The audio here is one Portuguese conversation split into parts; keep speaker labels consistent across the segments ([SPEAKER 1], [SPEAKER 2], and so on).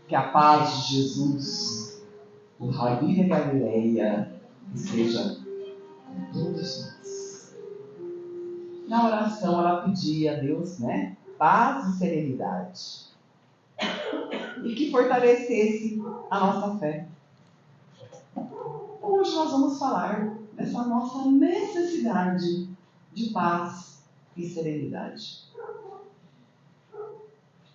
[SPEAKER 1] Que a paz de Jesus, o Rabi da Galileia, esteja com todos nós. Na oração ela pedia a Deus, paz e serenidade. E que fortalecesse a nossa fé. Hoje nós vamos falar dessa nossa necessidade de paz e serenidade.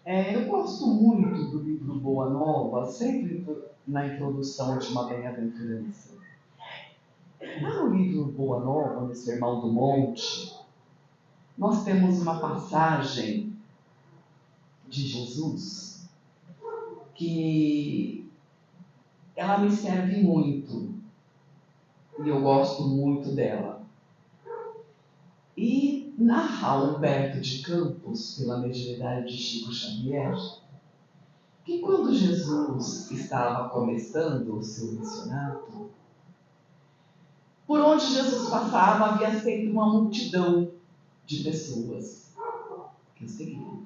[SPEAKER 1] Eu gosto muito do livro Boa Nova, sempre na introdução de uma bem-aventurança. Lá no livro Boa Nova, no Sermão do Monte, nós temos uma passagem de Jesus que ela me serve muito e eu gosto muito dela. E narra Humberto de Campos, pela mediunidade de Chico Xavier, que quando Jesus estava começando o seu missionato, por onde Jesus passava havia sempre uma multidão de pessoas que o seguiam.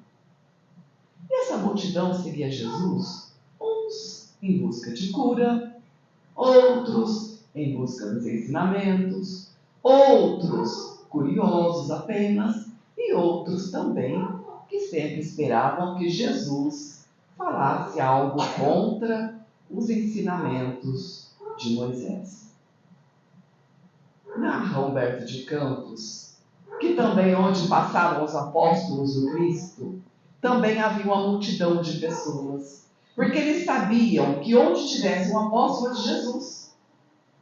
[SPEAKER 1] E essa multidão seguia Jesus, uns em busca de cura, outros em busca dos ensinamentos, outros curiosos apenas, e outros também que sempre esperavam que Jesus falasse algo contra os ensinamentos de Moisés. Narra Humberto de Campos que também onde passavam os apóstolos do Cristo, também havia uma multidão de pessoas, porque eles sabiam que onde tivesse um apóstolo de Jesus,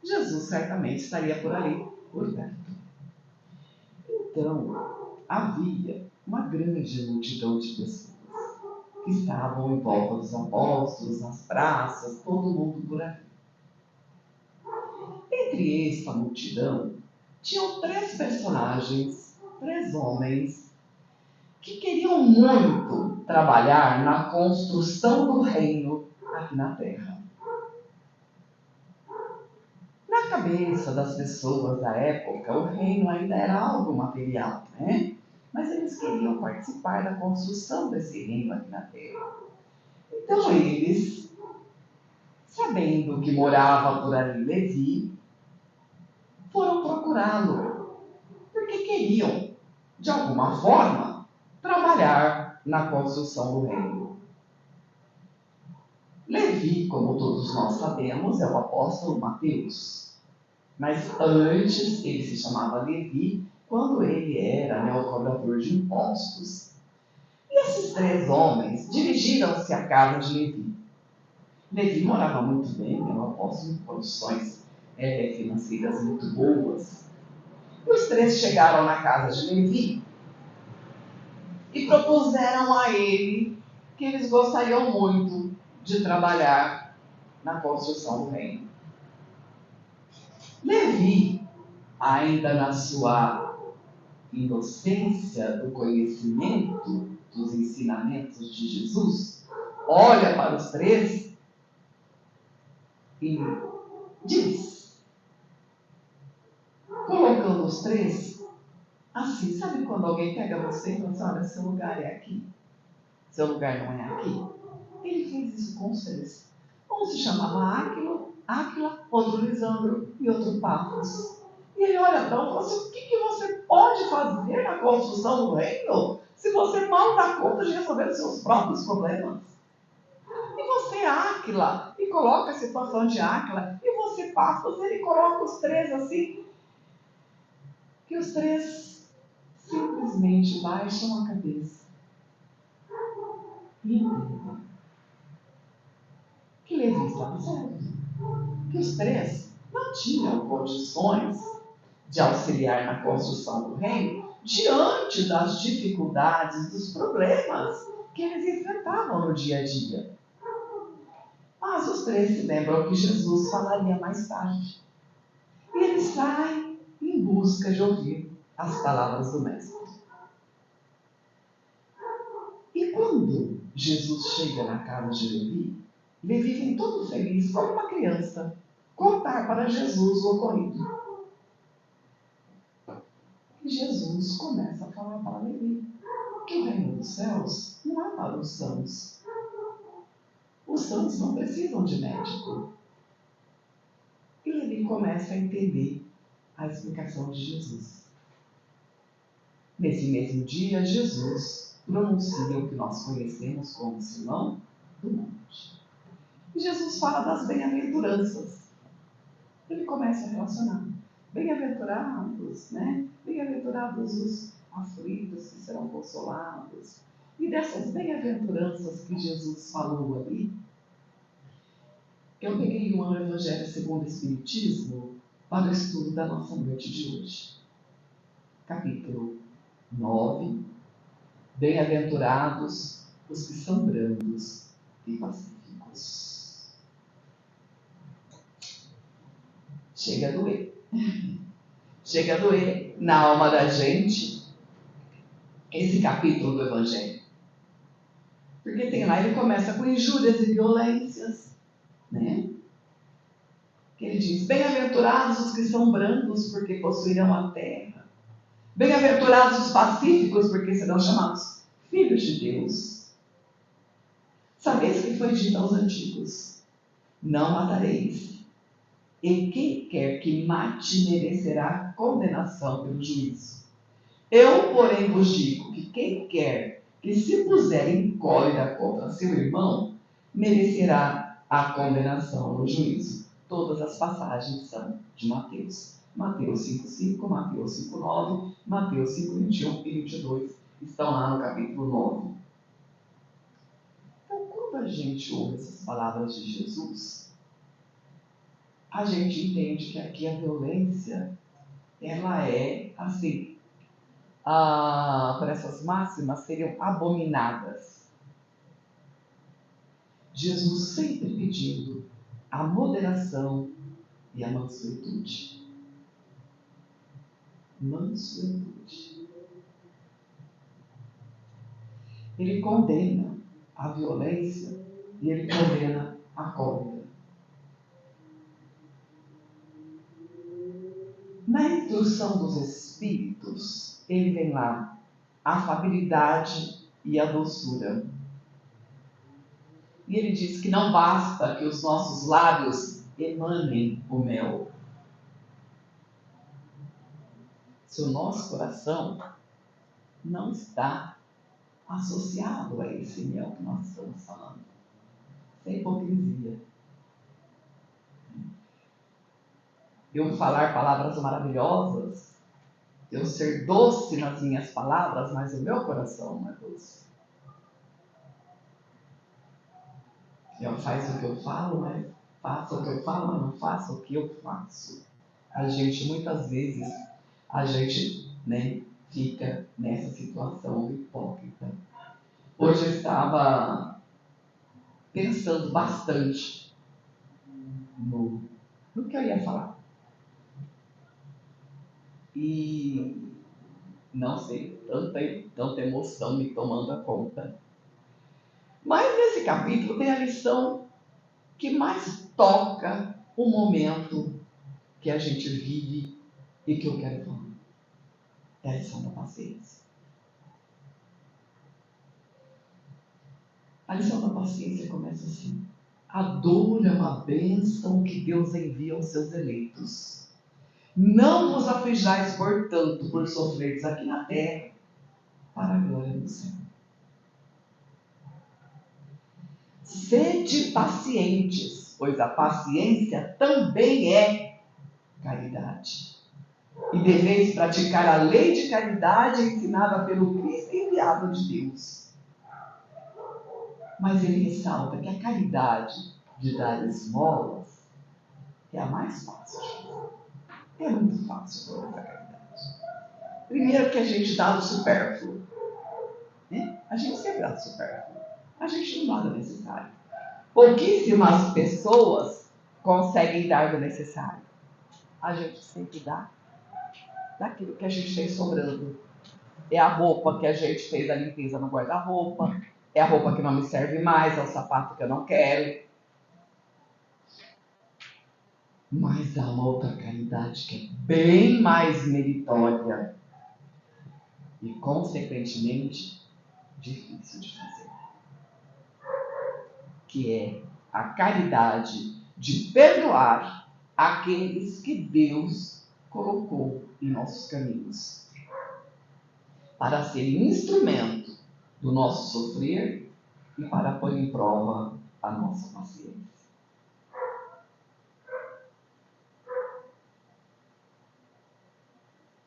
[SPEAKER 1] Jesus certamente estaria por ali, por perto. Então, havia uma grande multidão de pessoas que estavam em volta dos apóstolos, nas praças, todo mundo por ali. Entre essa multidão, tinham 3 personagens, 3 homens, que queriam muito trabalhar na construção do reino aqui na Terra. Na cabeça das pessoas da época, o reino ainda era algo material, Mas eles queriam participar da construção desse reino aqui na Terra. Então eles, sabendo que morava por ali Levi, foram procurá-lo, porque queriam, de alguma forma, trabalhar na construção do reino. Levi, como todos nós sabemos, é o apóstolo Mateus. Mas antes ele se chamava Levi, quando ele era o cobrador de impostos. E esses 3 homens dirigiram-se à casa de Levi. Levi morava muito bem, era um apóstolo em condições financeiras muito boas. E os 3 chegaram na casa de Levi e propuseram a ele que eles gostariam muito de trabalhar na construção do reino. Levi, ainda na sua inocência do conhecimento dos ensinamentos de Jesus, olha para os 3 e diz, colocando os 3 assim, sabe quando alguém pega você e fala assim, olha, seu lugar é aqui, seu lugar não é aqui? Ele fez isso com os 3. Um se chamava Áquila, outro Lisandro e outro Pafos. E ele olha para um e fala assim, o que você pode fazer na construção do reino se você mal dá conta de resolver os seus próprios problemas? E você, Áquila, e coloca a situação de Áquila, e você, Pafos, ele coloca os 3 assim, que os 3 simplesmente baixam a cabeça e entendem que Levi estava certo, que os 3 não tinham condições de auxiliar na construção do reino diante das dificuldades, dos problemas que eles enfrentavam no dia a dia. Mas os 3 se lembram que Jesus falaria mais tarde. E eles saem em busca de ouvir as palavras do Mestre. E quando Jesus chega na casa de Levi, Levi vem todo feliz, como uma criança, contar para Jesus o ocorrido. E Jesus começa a falar para Levi que o reino dos céus não é para os sãos. Os santos não precisam de médico. E ele começa a entender a explicação de Jesus. Nesse mesmo dia, Jesus pronuncia o que nós conhecemos como Sermão do Monte. E Jesus fala das bem-aventuranças. Ele começa a relacionar. Bem-aventurados, né? Bem-aventurados os aflitos que serão consolados. E dessas bem-aventuranças que Jesus falou ali, eu peguei o Evangelho segundo o Espiritismo para o estudo da nossa noite de hoje. Capítulo 9. Bem-aventurados os que são brandos e pacíficos. Chega a doer. Chega a doer na alma da gente esse capítulo do Evangelho. Porque tem lá, ele começa com injúrias e violências, né? Que ele diz, bem-aventurados os que são brandos, porque possuirão a terra. Bem-aventurados os pacíficos, porque serão chamados filhos de Deus. Sabeis que foi dito aos antigos, não matareis. E quem quer que mate merecerá condenação pelo juízo. Eu, porém, vos digo que quem quer que se puser em cólera contra seu irmão, merecerá a condenação no juízo. Todas as passagens são de Mateus. Mateus 5,5, Mateus 5,9, Mateus 5,21 e 22 estão lá no capítulo 9. Então, quando a gente ouve essas palavras de Jesus, a gente entende que aqui a violência, ela é, assim, por essas máximas, seriam abominadas. Jesus sempre pedindo a moderação e a mansuetude. Mansuetude. Ele condena a violência e ele condena a cólera. Na instrução dos Espíritos, ele vem lá, a afabilidade e a doçura. E ele diz que não basta que os nossos lábios emanem o mel. Se o nosso coração não está associado a esse mel que nós estamos falando. Sem hipocrisia. Eu falar palavras maravilhosas, eu ser doce nas minhas palavras, mas o meu coração não é doce. Eu faço o que eu falo, mas faço o que eu falo, mas não faço o que eu faço. A gente, muitas vezes, fica nessa situação hipócrita. Hoje eu estava pensando bastante no que eu ia falar. E não sei, tanta emoção me tomando a conta. Mas nesse capítulo tem a lição que mais toca o momento que a gente vive e que eu quero falar. É a lição da paciência. A lição da paciência começa assim. A dor é uma bênção que Deus envia aos seus eleitos. Não vos aflijais, portanto, por sofreres aqui na terra, para a glória do céu. Sede pacientes, pois a paciência também é caridade. E deveis praticar a lei de caridade ensinada pelo Cristo enviado de Deus. Mas ele ressalta que a caridade de dar esmolas é a mais fácil de fazer. É muito fácil fazer a caridade. Primeiro que a gente dá o supérfluo. Né? A gente sempre dá o supérfluo. A gente não dá o necessário. Pouquíssimas pessoas conseguem dar do necessário. A gente sempre dá daquilo que a gente tem sobrando. É a roupa que a gente fez a limpeza no guarda-roupa. É a roupa que não me serve mais. É o sapato que eu não quero. Mas há uma outra caridade que é bem mais meritória e, consequentemente, difícil de fazer. que é a caridade de perdoar aqueles que Deus colocou em nossos caminhos, para ser instrumento do nosso sofrer e para pôr em prova a nossa paciência.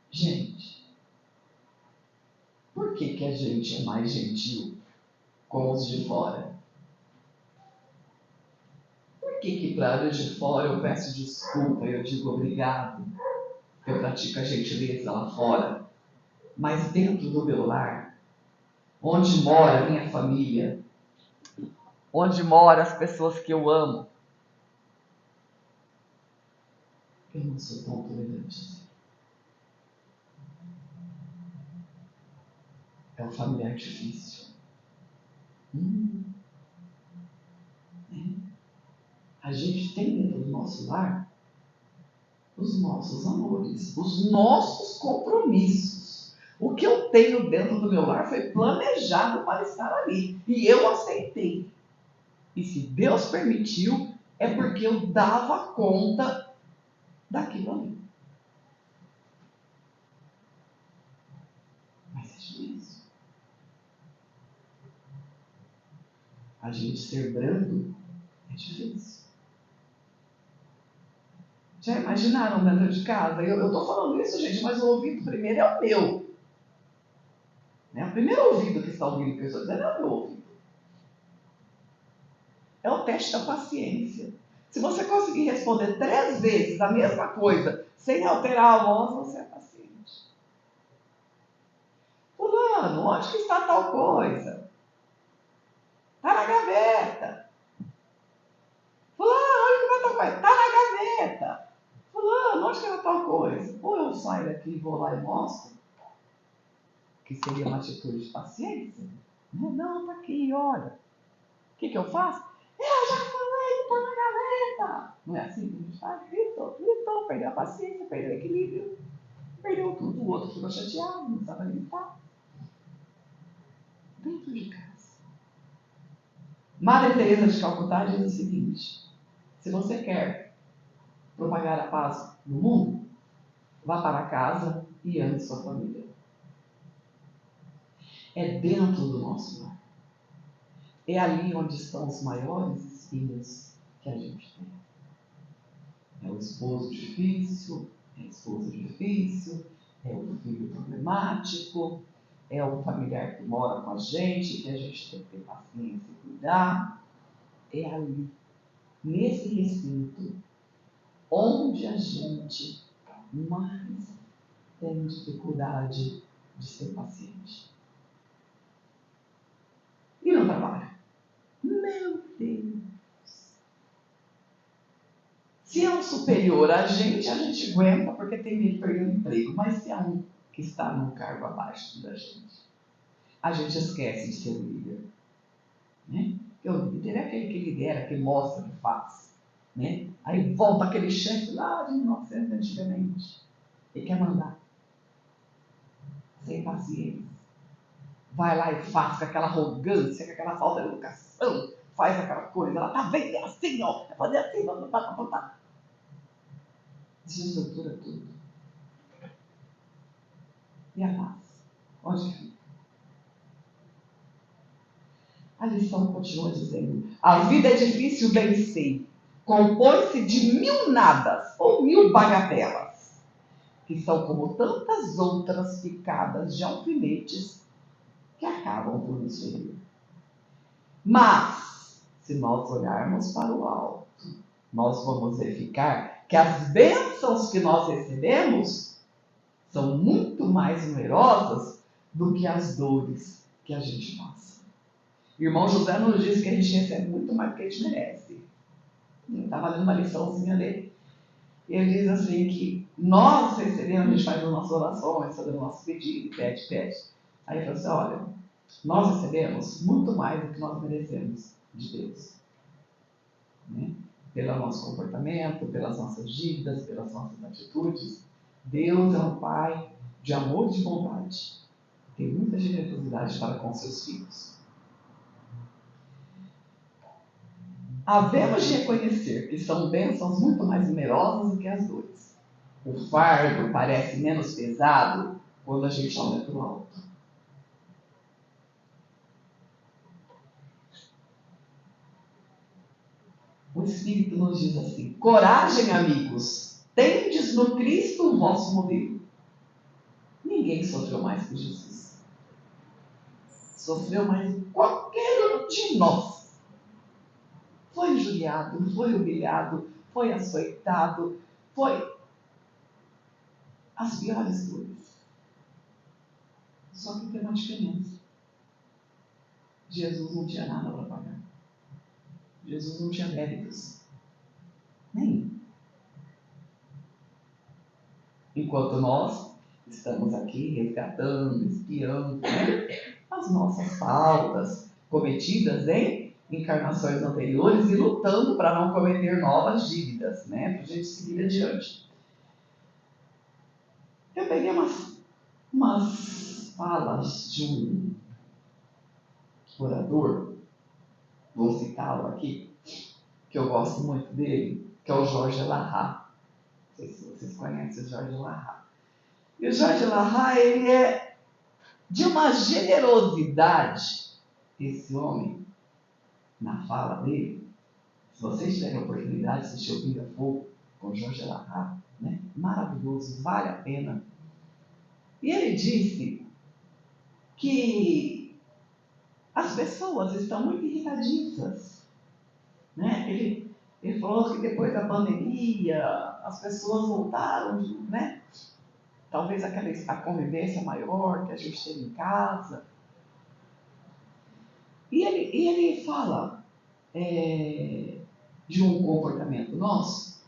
[SPEAKER 1] Gente, por que a gente é mais gentil com os de fora? Por que para os de fora eu peço desculpa, eu digo obrigado, eu pratico a gentileza lá fora, mas dentro do meu lar, onde mora a minha família, onde moram as pessoas que eu amo, eu não sou tão tolerante assim. É um familiar difícil. A gente tem dentro do nosso lar os nossos amores, os nossos compromissos. O que eu tenho dentro do meu lar foi planejado para estar ali. E eu aceitei. E se Deus permitiu, é porque eu dava conta daquilo ali. Mas é difícil. A gente ser brando é difícil. Já imaginaram dentro de casa? Eu estou falando isso, gente, mas o ouvido primeiro é o meu. Né? O primeiro ouvido que está ouvindo o que eu estou dizendo é o meu ouvido. É o teste da paciência. Se você conseguir responder 3 vezes a mesma coisa, sem alterar a voz, você é paciente. Fulano, onde que está tal coisa? Está na gaveta. Fulano, onde que está tal coisa? Está na gaveta. Fulano, onde que está tal coisa? Ou eu saio daqui e vou lá e mostro, que seria uma atitude de paciência. Não, está aqui, olha. O que eu faço? Eu já falei que está na gaveta. Não é assim que a gente faz? Gritou, perdeu a paciência, perdeu o equilíbrio, perdeu tudo. O outro ficou chateado, não estava gritar. Dentro de casa. Madre Teresa de Calcutá diz o seguinte: se você quer propagar a paz no mundo, vá para casa e ame sua família. É dentro do nosso lar. É ali onde estão os maiores espinhos que a gente tem. É o esposo difícil, é a esposa difícil, é o filho problemático, é o familiar que mora com a gente, que a gente tem que ter paciência e cuidar. É ali, nesse recinto, onde a gente mais tem dificuldade de ser paciente. E no trabalho? Meu Deus! Se é um superior a gente aguenta porque tem medo de perder o emprego. Mas se é um que está num cargo abaixo da gente, a gente esquece de ser o líder. Né? Porque o líder é aquele que lidera, que mostra, que faz. Né? Aí volta aquele chefe lá de 1900 antigamente. Ele quer mandar. Sem paciência. Vai lá e faz com aquela arrogância, com aquela falta de educação. Faz aquela coisa. Ela tá vendo, é assim, ó. É fazer assim, tá. Desestrutura tudo. E a paz? Onde fica? A lição continua dizendo: a vida é difícil, bem sei. Compõe-se de 1000 nadas ou 1000 bagatelas, que são como tantas outras picadas de alfinetes que acabam por nos ferir. Mas, se nós olharmos para o alto, nós vamos verificar que as bênçãos que nós recebemos são muito mais numerosas do que as dores que a gente passa. O irmão José nos diz que a gente recebe muito mais do que a gente merece. Eu estava lendo uma liçãozinha dele. Ele diz assim que nós recebemos, a gente faz as nossas orações, faz o nosso pedido, pede. Aí ele falou assim, olha, nós recebemos muito mais do que nós merecemos de Deus. Né? Pelo nosso comportamento, pelas nossas dívidas, pelas nossas atitudes. Deus é um Pai de amor e de bondade. Tem muita generosidade para com seus filhos. Havemos de reconhecer que são bênçãos muito mais numerosas do que as dores. O fardo parece menos pesado quando a gente olha para o alto. O Espírito nos diz assim: coragem, amigos, tendes no Cristo o vosso modelo. Ninguém sofreu mais que Jesus. Sofreu mais que qualquer um de nós. Foi injuriado, foi humilhado, foi açoitado, foi as piores dores. Só que tem uma diferença. Jesus não tinha nada para pagar. Jesus não tinha méritos. Nem. Enquanto nós estamos aqui resgatando, espiando, né, as nossas faltas cometidas em encarnações anteriores e lutando para não cometer novas dívidas, né, para a gente seguir adiante. Eu peguei umas falas de um orador, vou citá-lo aqui, que eu gosto muito dele, que é o Jorge Lahá. Não sei se vocês conhecem o Jorge Lahá. E o Jorge Lahá, ele é de uma generosidade, esse homem, na fala dele. Se vocês tiverem a oportunidade de assistir o Pinga Fogo com o Jorge Lahá, né? Maravilhoso, vale a pena. E ele disse que as pessoas estão muito irritadiças, né? Ele falou que depois da pandemia as pessoas voltaram, né? Talvez a convivência maior que a gente teve em casa. E ele fala de um comportamento nosso,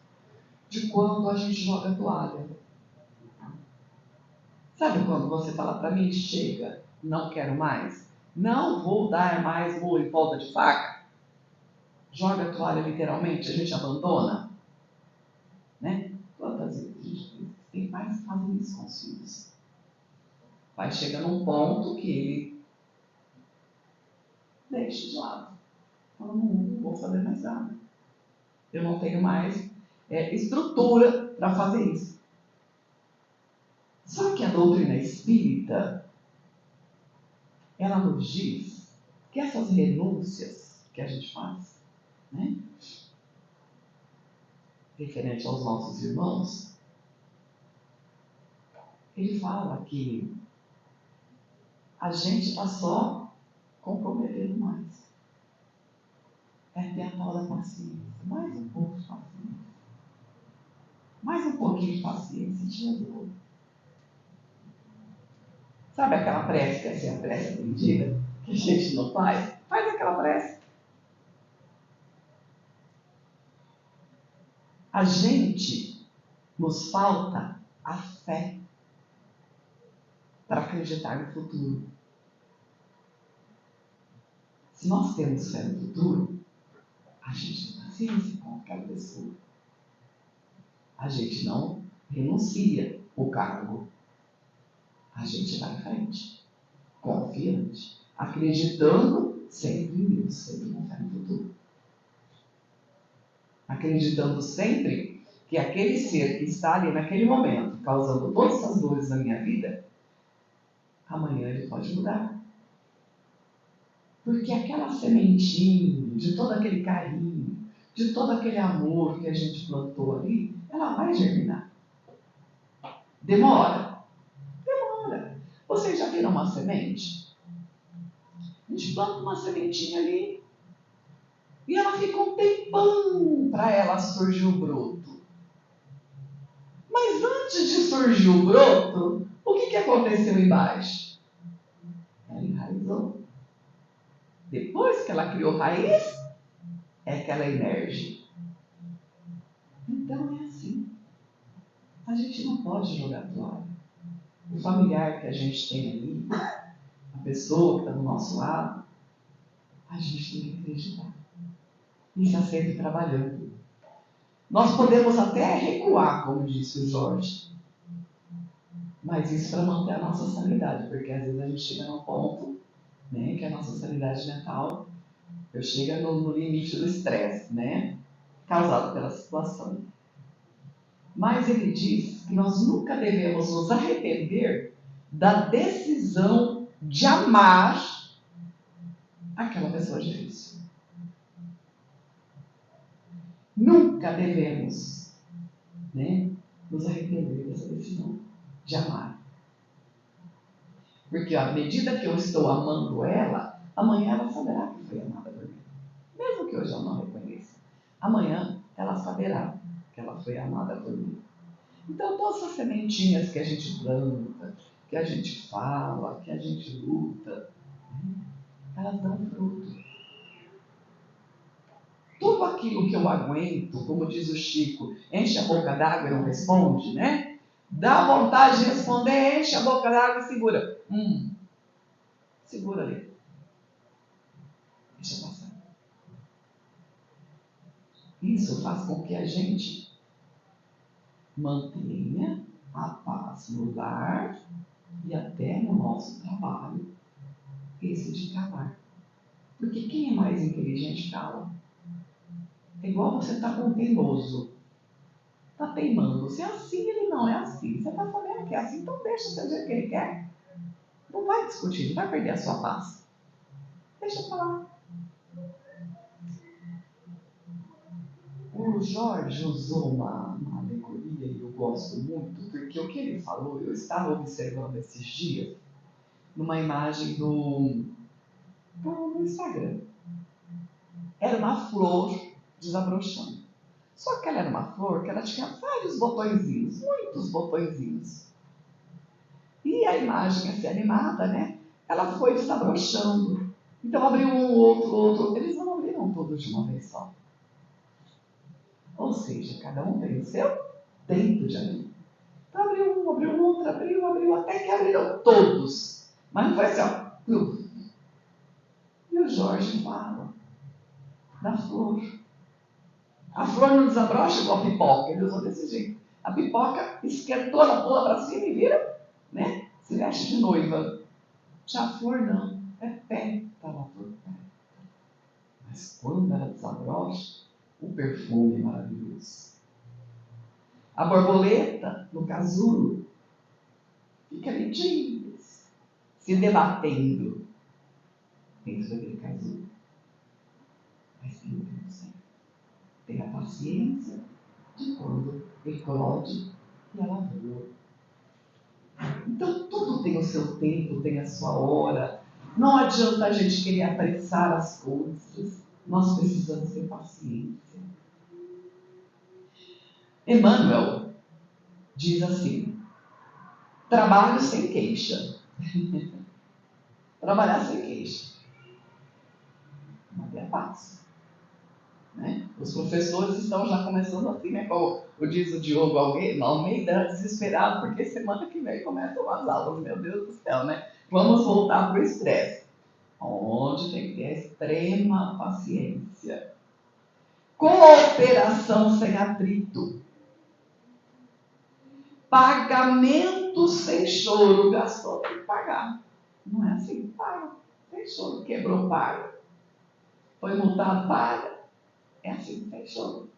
[SPEAKER 1] de quando a gente joga a toalha. Sabe quando você fala para mim, chega, não quero mais, não vou dar mais murro em ponta de faca? Joga a toalha literalmente, a gente abandona, né? Quantas vezes tem pais que fazem isso com os filhos? O pai chega num ponto que ele deixa de lado. Fala, não vou fazer mais nada. Eu não tenho mais estrutura para fazer isso. Só que a doutrina espírita, ela nos diz que essas renúncias que a gente faz, né, referente aos nossos irmãos, ele fala que a gente está só comprometendo mais. É ter a tal da paciência. Mais um pouco de paciência. Mais um pouquinho de paciência, te ajuda. Sabe aquela prece que é assim, a prece atendida, que a gente não faz? Faz aquela prece. A gente nos falta a fé para acreditar no futuro. Se nós temos fé no futuro, a gente tem paciência com aquela pessoa. A gente não renuncia o cargo. A gente vai em frente, confiante, acreditando sempre em Deus, sempre com fé no futuro. Acreditando sempre que aquele ser que está ali naquele momento, causando todas essas dores na minha vida, amanhã ele pode mudar. Porque aquela sementinha de todo aquele carinho, de todo aquele amor que a gente plantou ali, ela vai germinar. Demora? Demora. Vocês já viram uma semente? A gente planta uma sementinha ali e ela fica um tempão para ela surgir o broto. Mas antes de surgir o broto, o que aconteceu embaixo? Ela enraizou. Depois que ela criou raiz, é que ela emerge. Então é assim. A gente não pode jogar toalha. O familiar que a gente tem ali, a pessoa que está do nosso lado, a gente tem que acreditar. E está sempre trabalhando. Nós podemos até recuar, como disse o Jorge, mas isso para manter a nossa sanidade, porque às vezes a gente chega num ponto, né, que a nossa sanidade mental Eu chego no limite do estresse, né? Causado pela situação. Mas ele diz que nós nunca devemos nos arrepender da decisão de amar aquela pessoa difícil. Nunca devemos, né, nos arrepender dessa decisão de amar. Porque à medida que eu estou amando ela, amanhã ela saberá que foi amada por mim. Mesmo que hoje eu não reconheça. Amanhã ela saberá que ela foi amada por mim. Então todas as sementinhas que a gente planta, que a gente fala, que a gente luta, elas dão fruto. Tudo aquilo que eu aguento, como diz o Chico, enche a boca d'água e não responde, né? Dá vontade de responder, enche a boca d'água e segura. Segura ali. Deixa passar. Isso faz com que a gente mantenha a paz no lar e até no nosso trabalho. Esse de calar. Porque quem é mais inteligente cala. É igual você estar com um teimoso. Está teimando. Se é assim, ele não é assim. Você está sabendo que é assim, então deixa ser do jeito que ele quer. Não vai discutir, não vai perder a sua paz. Deixa eu falar. O Jorge usou uma alegoria e eu gosto muito, porque o que ele falou, eu estava observando esses dias, numa imagem no Instagram. Era uma flor desabrochando. Só que ela era uma flor que ela tinha vários botõezinhos, muitos botõezinhos. E a imagem assim animada, né? Ela foi desabrochando. Então abriu um, outro. Eles não abriram todos de uma vez só. Ou seja, cada um tem o seu tempo de abrir. Então abriu um, abriu outro, abriu, até que abriram todos. Mas não foi assim, ó. E o Jorge fala da flor. A flor não desabrocha igual a pipoca, ele usou desse jeito. A pipoca esquentou, ela pula para cima e vira, né? Se veste de noiva. Já a flor não, é pétala por pétala. Mas quando ela desabrocha, o perfume é maravilhoso. A borboleta, no casulo, fica ali dias, se debatendo dentro daquele casulo. Mas tem o tempo certo. Tem a paciência de quando eclode e ela voa. Então tudo tem o seu tempo, tem a sua hora. Não adianta a gente querer apressar as coisas. Nós precisamos ter paciência. Emmanuel diz assim: trabalho sem queixa. Trabalhar sem queixa. Não é fácil. Né? Os professores estão já começando assim, né? Como diz o Diogo Almeida, desesperado, porque semana que vem começam as aulas, meu Deus do céu, né? Vamos voltar para o estresse. Onde tem que ter a extrema paciência. Cooperação sem atrito. Pagamento sem choro. Gastou, tem que pagar. Não é assim, paga. Sem choro. Quebrou, paga. Foi multado, paga. É assim, sem choro.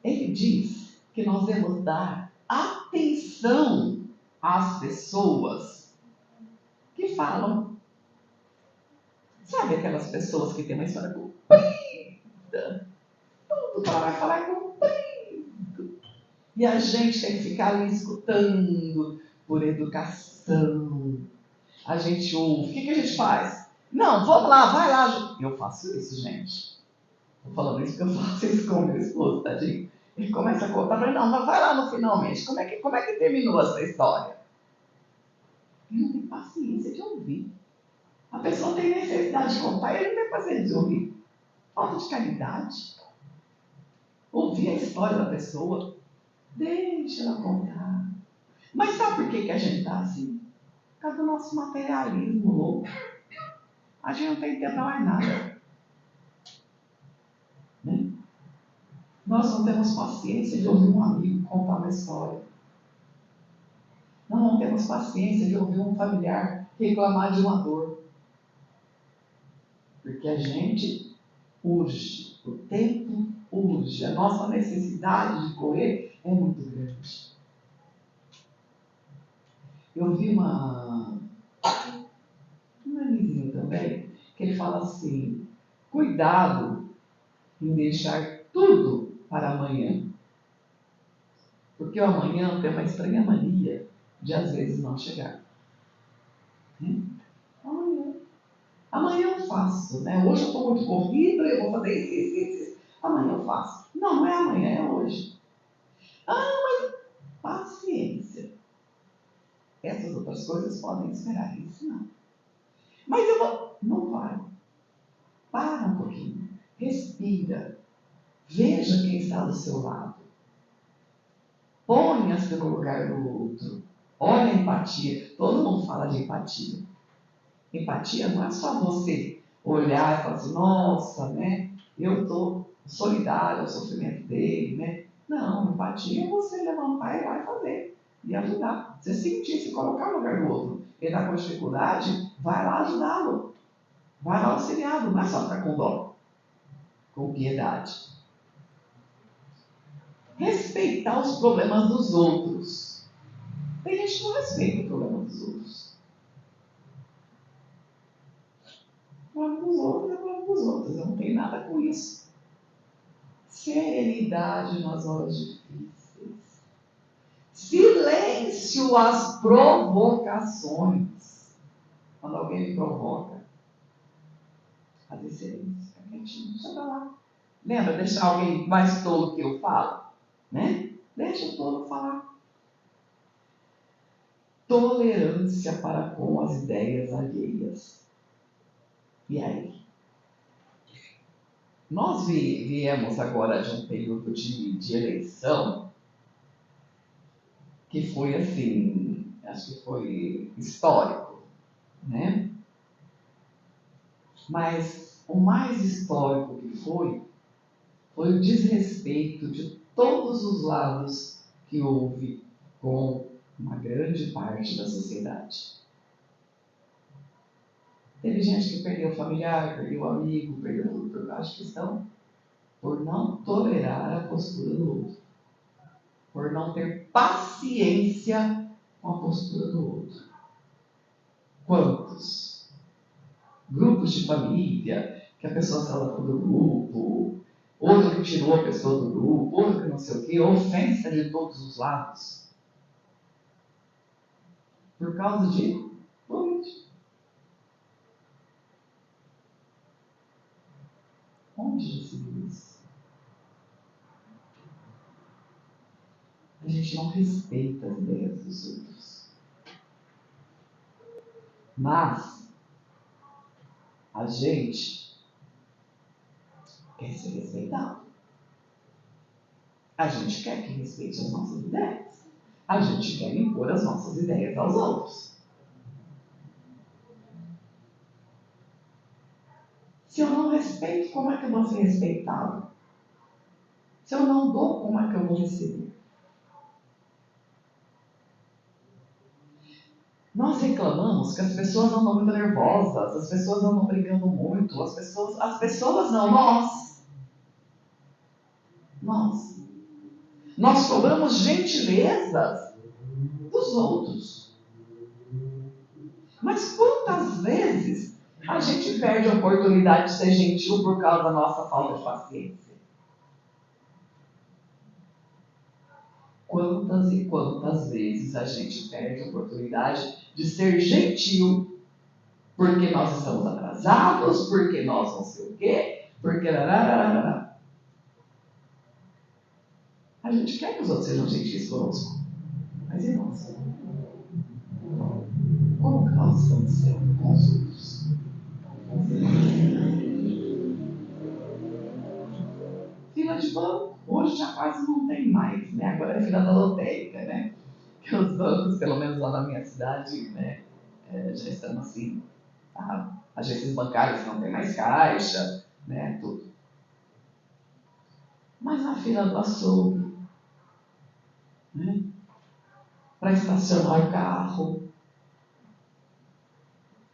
[SPEAKER 1] Ele diz que nós devemos dar atenção às pessoas que falam. Sabe aquelas pessoas que têm uma história comprida? Tudo que ela vai falar é comprido. E a gente tem que ficar ali escutando por educação. A gente ouve. O que a gente faz? Não, vamos lá, vai lá. Eu faço isso, gente. Estou falando isso porque eu faço isso com o meu esposo, tadinho. Ele começa a contar para ele, não, mas vai lá no finalmente. Como é que terminou essa história? Ele não tem paciência de ouvir. A pessoa tem necessidade de contar e ele não tem paciência de ouvir. Falta de caridade. Ouvir a história da pessoa. Deixa ela contar. Mas sabe por que a gente está assim? Por causa do nosso materialismo louco. A gente não tem tempo para mais nada. Né? Nós não temos paciência de ouvir um amigo contar uma história. Nós não temos paciência de ouvir um familiar reclamar de uma dor. Porque a gente urge, o tempo urge, a nossa necessidade de correr é muito grande. Eu vi um vizinho também, que ele fala assim, cuidado em deixar tudo para amanhã. Porque o amanhã tem uma estranha mania de às vezes não chegar. Amanhã eu faço, né? Hoje eu estou muito corrida, eu vou fazer isso. Amanhã eu faço. Não é amanhã, é hoje. Mas paciência. Essas outras coisas podem esperar, isso não. Mas eu vou. Não vai. Para um pouquinho. Respira. Veja quem está do seu lado. Ponha-se no lugar do outro. Olha a empatia. Todo mundo fala de empatia. Empatia não é só você olhar e falar assim, nossa, né? Eu estou solidário ao sofrimento dele, né? Não, empatia é você levantar e vai fazer. E ajudar. Você sentir, se colocar no lugar do outro. Ele está com dificuldade, vai lá ajudá-lo. Vai lá auxiliá-lo. Não é só ficar com dó. Com piedade. Respeitar os problemas dos outros. Tem gente que não respeita o problema dos outros. O problema dos outros é o problema dos outros. Eu não tenho nada com isso. Serenidade nas horas difíceis. Silêncio às provocações. Quando alguém me provoca, fazer silêncio, fica quietinho, deixa pra lá. Lembra, deixar alguém mais tolo que eu falo? Né? Deixa o tolo falar. Tolerância para com as ideias alheias. E aí? Nós viemos agora de um período de eleição que foi assim, acho que foi histórico, né? Mas o mais histórico que foi o desrespeito de todos os lados que houve com uma grande parte da sociedade. Teve gente que perdeu familiar, perdeu amigo, perdeu tudo por causa de questão por não tolerar a postura do outro, por não ter paciência com a postura do outro. Quantos grupos de família que a pessoa saiu do grupo, outro que tirou a pessoa do grupo, outro que não sei o quê, ofensa de todos os lados. Por causa de política. Onde já se viu isso? A gente não respeita as ideias dos outros. Mas a gente quer ser respeitado. A gente quer que respeite as nossas ideias. A gente quer impor as nossas ideias aos outros. Se eu não respeito, como é que eu vou ser respeitado? Se eu não dou, como é que eu vou receber? Nós reclamamos que as pessoas andam muito nervosas, as pessoas andam brigando muito, as pessoas não, nós. Nós cobramos gentilezas dos outros. Mas quantas vezes a gente perde a oportunidade de ser gentil por causa da nossa falta de paciência? Quantas e quantas vezes a gente perde a oportunidade de ser gentil porque nós estamos atrasados, porque nós não sei o quê, porque... A gente quer que os outros sejam gentis conosco. Mas e nós? Como que nós estamos sendo com os outros? Fila de banco, hoje já quase não tem mais, né? Agora é fila da lotérica, né? Que os bancos, pelo menos lá na minha cidade, né, já estão assim, tá? Agências bancárias não tem mais caixa, né? Tudo. Mas na fila do açougue, né? Para estacionar o carro,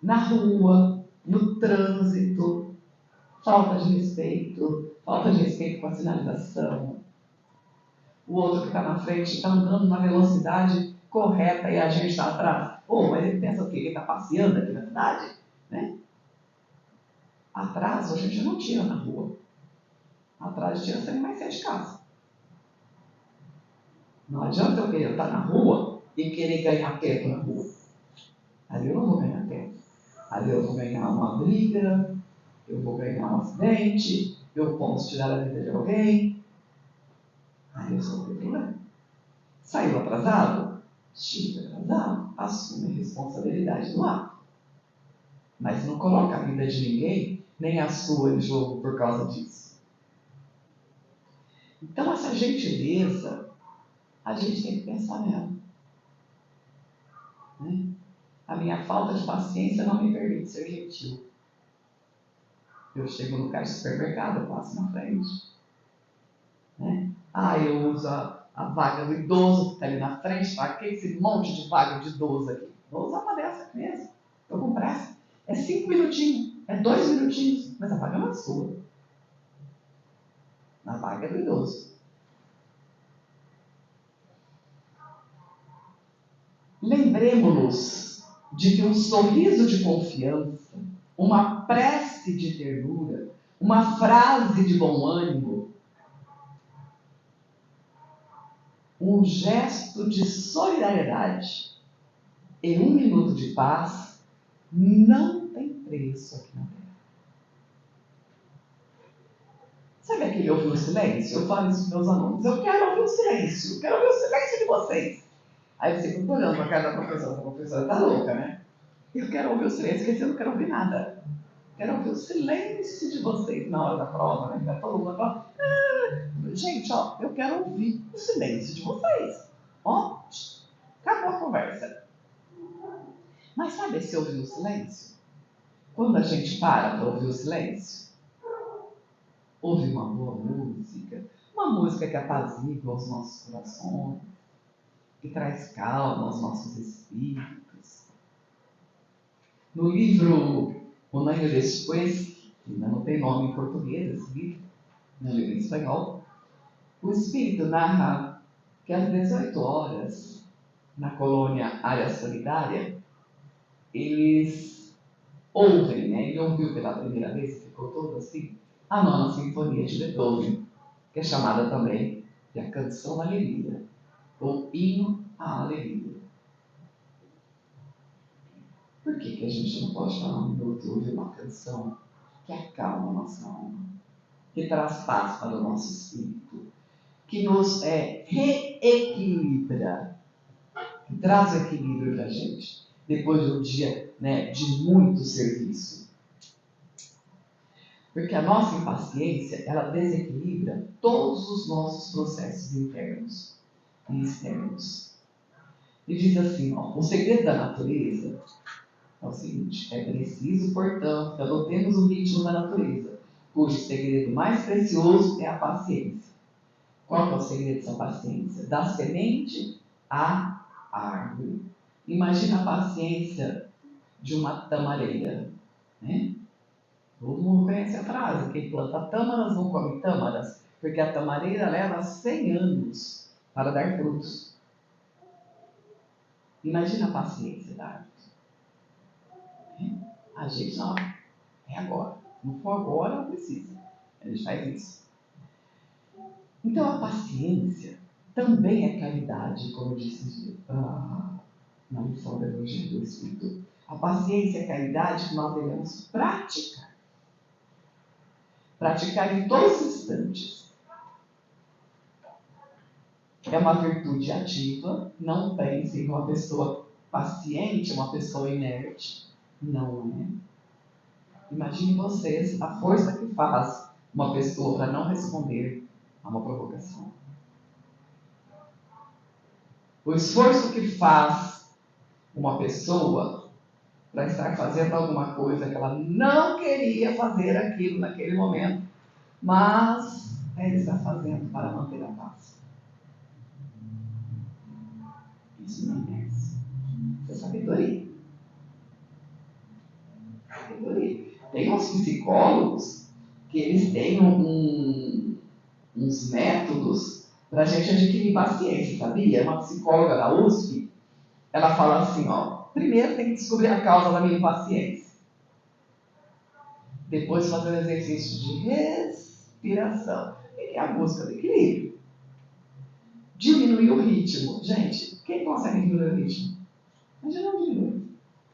[SPEAKER 1] na rua, no trânsito, falta de respeito com a sinalização. O outro que está na frente está andando na velocidade correta e a gente está atrás. Mas ele pensa o quê? Ele está passeando aqui na cidade? Né? Atraso a gente não tira na rua. Atraso tira se ele mais sair de casa. Não adianta eu querer estar na rua e querer ganhar tempo na rua. Ali eu não vou ganhar tempo. Ali eu vou ganhar uma briga, eu vou ganhar um acidente, eu posso tirar a vida de alguém. Aí eu sou o problema. Saiu atrasado? Chega atrasado. Assume a responsabilidade do ato. Mas não coloca a vida de ninguém, nem a sua em jogo por causa disso. Então essa gentileza, a gente tem que pensar nela. Né? A minha falta de paciência não me permite ser gentil. Eu chego no caixa do supermercado, eu passo na frente. Né? Eu uso a vaga do idoso que está ali na frente. Para que esse monte de vaga de idoso aqui? Vou usar uma dessa aqui mesmo. Estou com pressa. É 5 minutinhos, é 2 minutinhos, mas a vaga não é sua. A vaga é do idoso. Lembremos-nos de que um sorriso de confiança, uma prece de ternura, uma frase de bom ânimo, um gesto de solidariedade e 1 minuto de paz não tem preço aqui na Terra. Sabe aquele ouvir o silêncio? Eu falo isso para meus alunos. Eu quero ouvir o silêncio. Eu quero ouvir o silêncio de vocês. Aí você fica olhando para a cara da professora. A professora está louca, né? Eu quero ouvir o silêncio, porque eu não quero ouvir nada. Quero ouvir o silêncio de vocês na hora da prova, né? Vai todo mundo falar, gente, eu quero ouvir o silêncio de vocês. Acabou a conversa. Mas sabe esse ouvir o silêncio? Quando a gente para ouvir o silêncio, ouve uma boa música, uma música que apazigua os nossos corações, que traz calma aos nossos espíritos. No livro Un Año Después, que ainda não tem nome em português esse livro, no livro em espanhol, o espírito narra que às 18 horas, na colônia Área Solidária, eles ouvem, né? Ele ouviu pela primeira vez, ficou todo assim, a nona sinfonia de Beethoven, que é chamada também de a Canção Alegria, ou Hino à Alegria. Por que a gente não pode falar um minuto e ouvir uma canção que acalma a nossa alma, que traz paz para o nosso espírito, que nos reequilibra, que traz o equilíbrio para a gente, depois de um dia, né, de muito serviço? Porque a nossa impaciência, ela desequilibra todos os nossos processos internos e externos. E diz assim, o segredo da natureza é o seguinte: é preciso, portanto, que adotemos o ritmo da natureza, cujo segredo mais precioso é a paciência. Qual é o segredo dessa paciência? Da semente à árvore. Imagina a paciência de uma tamareira, né? Todo mundo conhece a frase: quem planta tâmaras não come tâmaras, porque a tamareira leva 100 anos para dar frutos. Imagina a paciência da árvore. A gente não, é agora. Se não for agora, não precisa. A gente faz isso. Então a paciência também é caridade, como disse na lição do Evangelho do Espírito. A paciência é caridade que nós devemos praticar. Praticar em todos os instantes. É uma virtude ativa. Não pense em uma pessoa paciente, uma pessoa inerte. Não é. Imagine vocês a força que faz uma pessoa para não responder a uma provocação. O esforço que faz uma pessoa para estar fazendo alguma coisa que ela não queria fazer aquilo naquele momento, mas ela está fazendo para manter a paz. Isso não é isso. Isso é sabedoria. Tem uns psicólogos que eles têm uns métodos para a gente adquirir paciência, sabia? Uma psicóloga da USP, ela fala assim, ó, primeiro tem que descobrir a causa da minha impaciência. Depois fazer um exercício de respiração. O que é a busca do equilíbrio? Diminuir o ritmo. Gente, quem consegue diminuir o ritmo? A gente não diminui.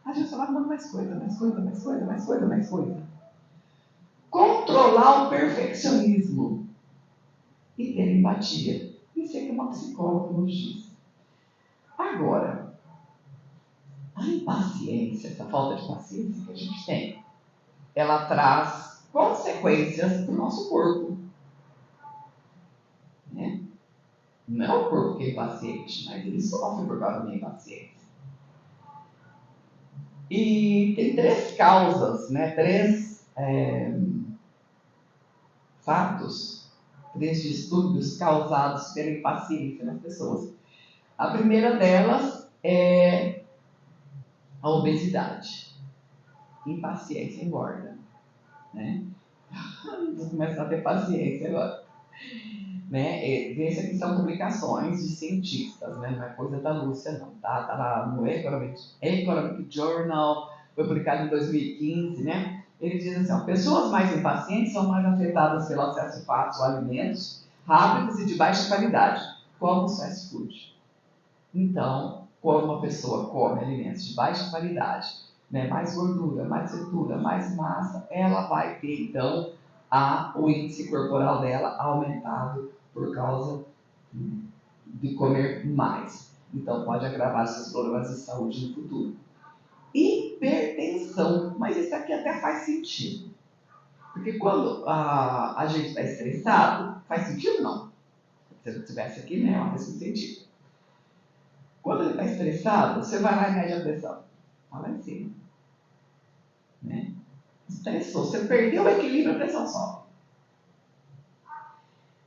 [SPEAKER 1] A gente só vai arrumando mais coisa, mais coisa, mais coisa, mais coisa, mais coisa. Controlar o perfeccionismo e ter empatia. Isso é que uma psicóloga nos diz. Agora, a impaciência, essa falta de paciência que a gente tem, ela traz consequências para o nosso corpo. Né? Não é o corpo que é impaciente, mas ele sofre por causa da minha impaciência. E tem três causas, né? Três fatos, três distúrbios causados pela impaciência nas pessoas. A primeira delas é a obesidade. Impaciência engorda. Né? Vou começar a ter paciência agora. Né? Esse aqui são publicações de cientistas, né? Não é coisa da Lúcia, não. Tá lá no Economic Journal, foi publicado em 2015, né? Ele diz assim, ó, pessoas mais impacientes são mais afetadas pelo acesso fácil a alimentos rápidos e de baixa qualidade, como os fast food. Então, quando uma pessoa come alimentos de baixa qualidade, né, mais gordura, mais fritura, mais massa, ela vai ter, então, o índice corporal dela aumentado por causa de comer mais. Então, pode agravar seus problemas de saúde no futuro. Hipertensão. Mas isso aqui até faz sentido. Porque quando a gente está estressado, faz sentido não. Se eu estivesse aqui, né, é uma pessoa científica. Quando ele está estressado, você vai lá e mede a pressão. Está lá em cima. Né? Estressou. Você perdeu o equilíbrio, a pressão sobe.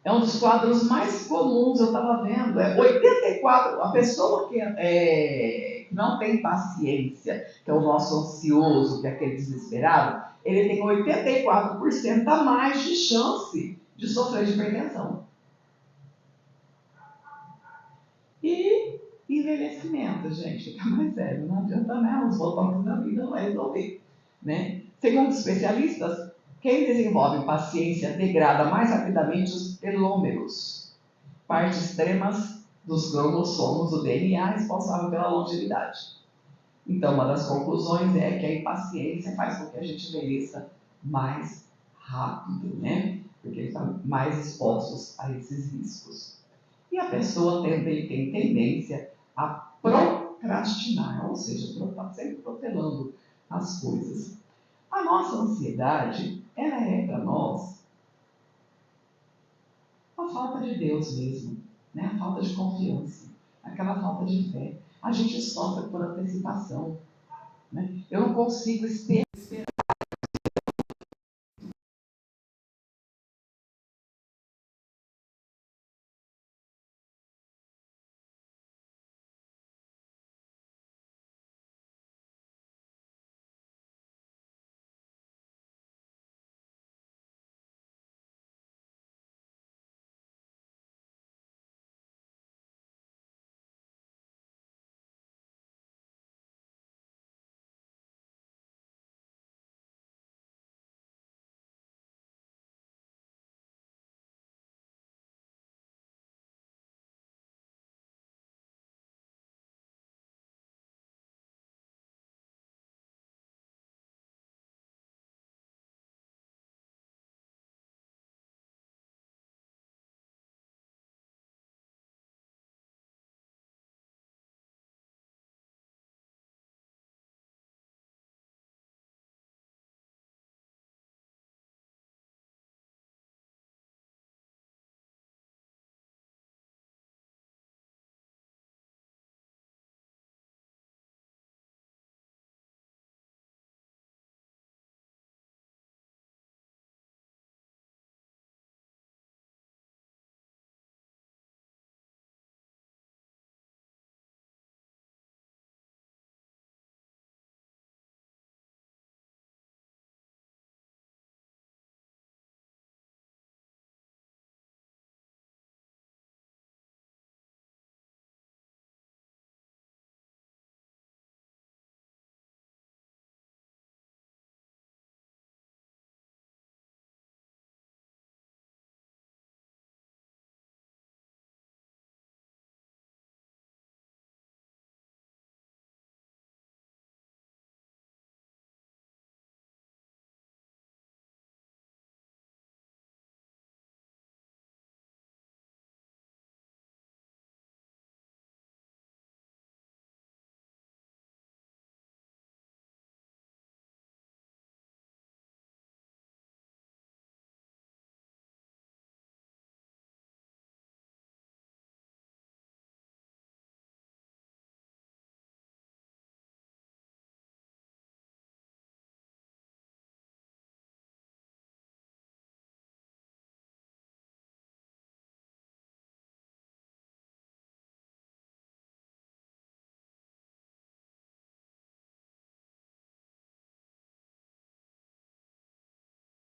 [SPEAKER 1] É um dos quadros mais comuns, eu estava vendo. 84, a pessoa que não tem paciência, que é o nosso ansioso, que é aquele desesperado, ele tem 84% a mais de chance de sofrer de hipertensão. E envelhecimento, gente, fica mais velho, não adianta não, os botões da vida não vai resolver. Né? Segundo especialistas, quem desenvolve paciência degrada mais rapidamente os telômeros, partes extremas dos cromossomos do DNA responsável pela longevidade. Então, uma das conclusões é que a impaciência faz com que a gente envelheça mais rápido, né? Porque estão mais expostos a esses riscos. E a pessoa também tem tendência a procrastinar, ou seja, está sempre protelando as coisas. A nossa ansiedade, ela é para nós a falta de Deus mesmo, né? A falta de confiança, aquela falta de fé. A gente sofre por antecipação. Né? Eu não consigo esperar